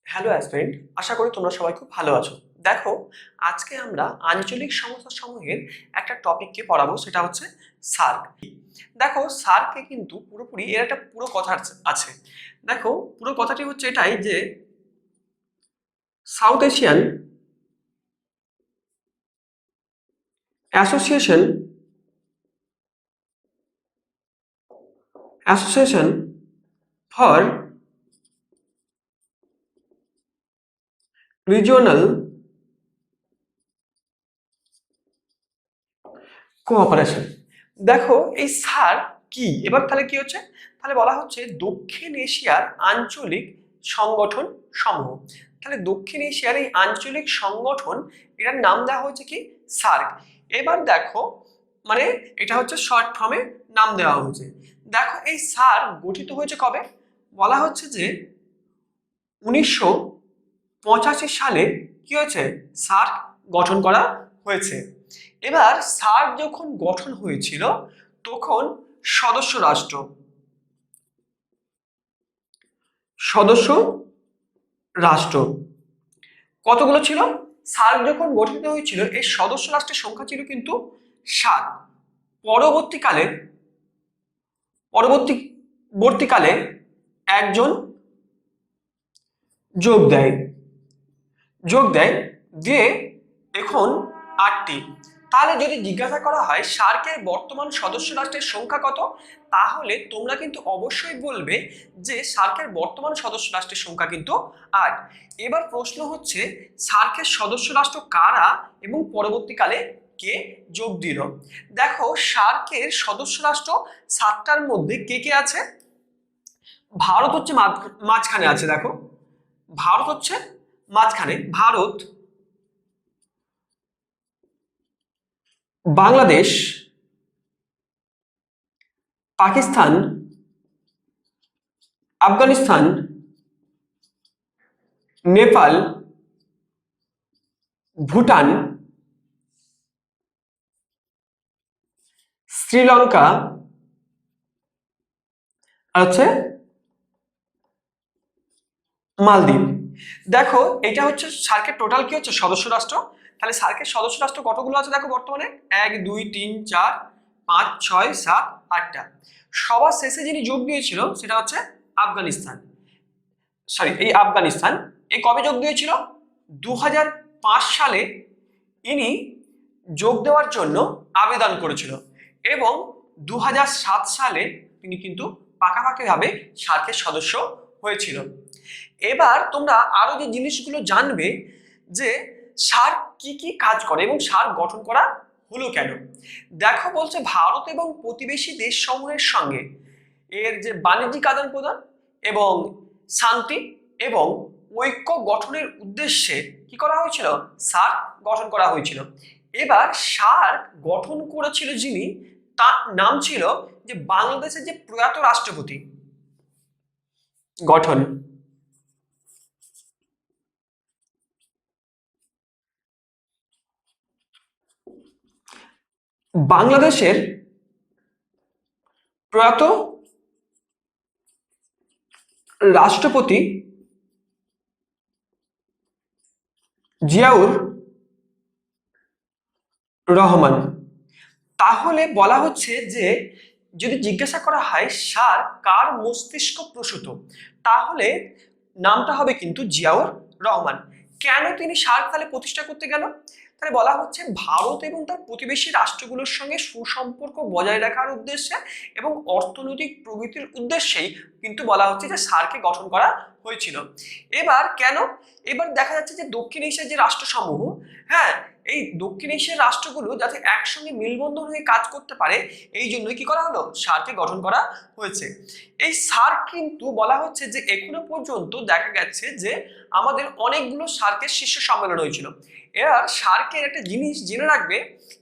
Hello aspirant, আশা করি তোমরা সবাই খুব ভালো আছো। দেখো, আজকে আমরা আঞ্চলিক সমস্যা সমূহের একটা টপিককে পড়াবো, সেটা হচ্ছে সার্ক। দেখো, সার্কে কিন্তু পুরোপুরি এর একটা পুরো কথা আছে। দেখো, পুরো কথাটি হচ্ছে এটাই যে south Asian association association for regional cooperation. দেখো, এই সার্ক কি, এবার তাহলে কি হচ্ছে, তাহলে বলা হচ্ছে দক্ষিণ এশিয়ার আঞ্চলিক সংগঠন সমূহ। তাহলে দক্ষিণ এশিয়ার এই আঞ্চলিক সংগঠন, এটার নাম দেওয়া হয়েছে কি, সার্ক। এবার দেখো, মানে এটা হচ্ছে শর্ট ফর্মে নাম দেওয়া হয়েছে। দেখো, এই সার্ক গঠিত হয়েছে কবে, বলা হচ্ছে যে 1985 সালে কি হয়েছে, সার্ক গঠন করা হয়েছে। এবার সার্ক যখন গঠন হয়েছিল তখন সদস্য রাষ্ট্র সদস্য রাষ্ট্র কতগুলো ছিল? সার্ক যখন গঠিত হয়েছিল এই সদস্য রাষ্ট্রের সংখ্যা ছিল কিন্তু 7। পরবর্তীকালে পরবর্তীকালে একজন যোগ দেয় যোগ দেয় দিয়ে এখন 8টি। তাহলে যদি জিজ্ঞাসা করা হয় সার্কের বর্তমান সদস্য রাষ্ট্রের সংখ্যা কত, তাহলে তোমরা কিন্তু অবশ্যই বলবে যে সার্কের বর্তমান সদস্য রাষ্ট্রের সংখ্যা কিন্তু 8। এবার প্রশ্ন হচ্ছে সার্কের সদস্য রাষ্ট্র কারা এবং পরবর্তীকালে কে যোগ দিল। দেখো, সার্কের সদস্য রাষ্ট্র 7টার মধ্যে কে কে আছে? ভারত হচ্ছে মাঝখানে আছে। দেখো, ভারত হচ্ছে মাঝখানে। ভারত, বাংলাদেশ, পাকিস্তান, আফগানিস্তান, নেপাল, ভুটান, শ্রীলঙ্কা আর হচ্ছে মালদ্বীপ। দেখো, এটা হচ্ছে সার্কের টোটাল কি হচ্ছে, সদস্য রাষ্ট্র। তাহলে সার্কের সদস্য রাষ্ট্র কতগুলো আছে দেখো বর্তমানে, 1 2 3 4 5 6 7 8টা। সবার শেষে যিনি যোগ দিয়েছিল সেটা হচ্ছে আফগানিস্তান। আফগানিস্তান এই কবে যোগ দিয়েছিল? 2005 সালে ইনি যোগ দেওয়ার জন্য আবেদন করেছিল এবং 2007 সালে তিনি কিন্তু পাকাপাকিভাবে সার্কের সদস্য হয়েছিল। এবার তোমরা আরো যে জিনিসগুলো জানবে যে সার্ক কি কি কাজ করে এবং সার্ক গঠন করা হলো কেন। দেখো, বলছে ভারত এবং প্রতিবেশী দেশ সমূহের সঙ্গে এর যে বাণিজ্যিক আদান প্রদান এবং শান্তি এবং ঐক্য গঠনের উদ্দেশ্যে কি করা হয়েছিল, সার্ক গঠন করা হয়েছিল। এবার সার্ক গঠন করেছিল যিনি, তার নাম ছিল যে বাংলাদেশের যে প্রয়াত রাষ্ট্রপতি। গঠন, বাংলাদেশের প্রয়াত রাষ্ট্রপতি জিয়াউর রহমান। তাহলে বলা হচ্ছে যে যদি জিজ্ঞাসা করা হয় সার কার মস্তিষ্ক প্রসূত, তাহলে নামটা হবে কিন্তু জিয়াউর রহমান। কেন তিনি সার্ক তাহলে প্রতিষ্ঠা করতে গেল? তাহলে বলা হচ্ছে ভারত এবং তার প্রতিবেশী রাষ্ট্রগুলোর সঙ্গে সুসম্পর্ক বজায় রাখার উদ্দেশ্যে এবং অর্থনৈতিক প্রগতির উদ্দেশ্যেই কিন্তু বলা হচ্ছে যে সার্ককে গঠন করা হয়েছিল। এবার কেন? এবার দেখা যাচ্ছে যে দক্ষিণ এশিয়ার যে রাষ্ট্রসমূহ, হ্যাঁ, এই দক্ষিণ এশিয়ার রাষ্ট্রগুলো যাতে একসঙ্গে মিলবন্ধন হয়ে কাজ করতে পারে, এই জন্যই কি করা হলো, সার্ককে গঠন করা হয়েছে। এই সার্ক কিন্তু বলা হচ্ছে যে এখনো পর্যন্ত দেখা গেছে যে আমাদের অনেকগুলো সার্কের শীর্ষ সম্মেলন হয়েছিল। এবার সার্কের একটা জিনিস জেনে রাখবে,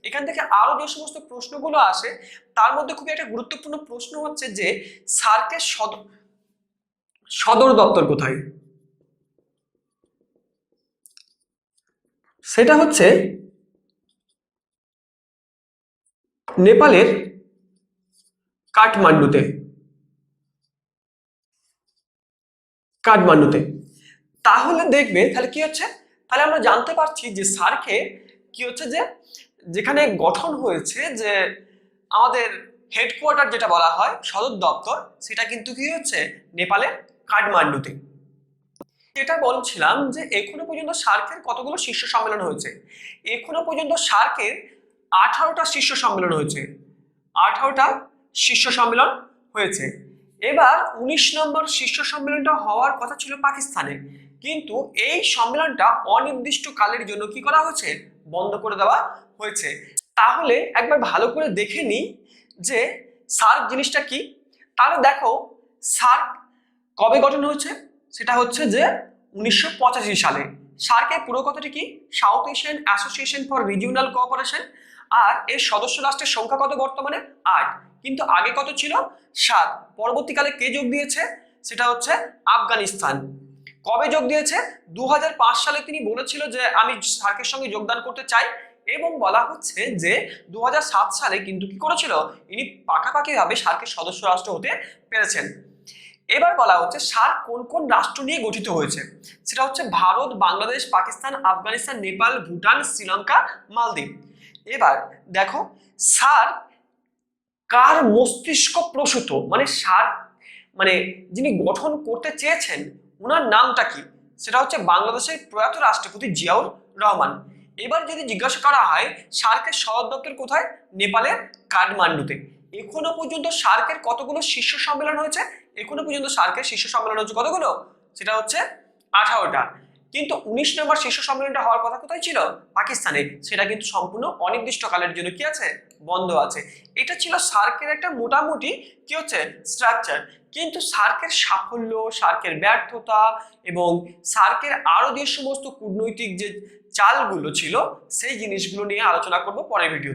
এখান থেকে আরো যে সমস্ত প্রশ্নগুলো আসে তার মধ্যে খুবই একটা গুরুত্বপূর্ণ প্রশ্ন হচ্ছে যে সার্কের সদর দপ্তর কোথায়? সেটা হচ্ছে নেপালের কাঠমান্ডুতে। তাহলে দেখবে তাহলে কি হচ্ছে, তাহলে আমরা জানতে পারছি যে সার্কে কি হচ্ছে, যে যেখানে গঠন হয়েছে, যে আমাদের হেডকোয়ার্টার যেটা বলা হয় সদর দপ্তর, সেটা কিন্তু কি হচ্ছে নেপালের কাঠমান্ডুতে। যেটা বলছিলাম যে এখনো পর্যন্ত সার্কের কতগুলো শীর্ষ সম্মেলন হয়েছে, এখনো পর্যন্ত সার্কের 18টা শীর্ষ সম্মেলন হয়েছে, 18টা শীর্ষ সম্মেলন হয়েছে। এবার 19 নম্বর শীর্ষ সম্মেলনটা হওয়ার কথা ছিল পাকিস্তানে, কিন্তু এই সম্মেলনটা অনির্দিষ্ট কালের জন্য কি করা হয়েছে, বন্ধ করে দেওয়া হয়েছে। তাহলে একবার ভালো করে দেখে নিই যে সার্ক জিনিসটা কি। তাহলে দেখো সার্ক কবে গঠন হয়েছে, সেটা হচ্ছে যে 1985 সালে। সার্কের পুরো কথাটি কি, South Asian association for regional cooperation. আর এর সদস্য রাষ্ট্রের সংখ্যা কত বর্তমানে, 8, কিন্তু আগে কত ছিল, 7। পরবর্তীকালে কে যোগ দিয়েছে, সেটা হচ্ছে আফগানিস্তান। কবে যোগ দিয়েছে, 2005 সালে তিনি বলেছিল যে আমি সার্কের সঙ্গে যোগদান করতে চাই, এবং বলা হচ্ছে যে 2007 সালে কিন্তু কি করেছিল, ইনি পাকাপাকিভাবে সার্কের সদস্য রাষ্ট্র হতে পেরেছেন। এবার বলা হচ্ছে সার্ক কোন কোন রাষ্ট্র নিয়ে গঠিত হয়েছে, সেটা হচ্ছে ভারত, বাংলাদেশ, পাকিস্তান, আফগানিস্তান, নেপাল, ভুটান, শ্রীলঙ্কা, মালদ্বীপ। এবার দেখো সার্ক কার মস্তিষ্ক প্রসূত, মানে সার্ক মানে যিনি গঠন করতে চেয়েছেন ওনার নামটা কি, সেটা হচ্ছে বাংলাদেশের প্রয়াত রাষ্ট্রপতি জিয়াউর রহমান। এবার যদি জিজ্ঞাসা করা হয় সার্কের সদর দপ্তর কোথায়, নেপালের কাঠমান্ডুতে। এখনো পর্যন্ত সার্কের কতগুলো শীর্ষ সম্মেলন হয়েছে, এখনো পর্যন্ত সার্কের শীর্ষ সম্মেলন হচ্ছে কতগুলো, সেটা হচ্ছে 18টা। কিন্তু 19 নম্বর শীর্ষ সম্মেলনটা হওয়ার কথা কোথায় ছিল, পাকিস্তানে, সেটা কিন্তু সম্পূর্ণ অনির্দিষ্টকালের জন্য কি আছে, বন্ধ আছে। এটা ছিল সার্কের একটা মোটামুটি কি হচ্ছে স্ট্রাকচার। কিন্তু সার্কের সাফল্য, সার্কের ব্যর্থতা এবং সার্কের আরো যে সমস্ত কূটনৈতিক যে চালগুলো ছিল সেই জিনিসগুলো নিয়ে আলোচনা করব পরের ভিডিও।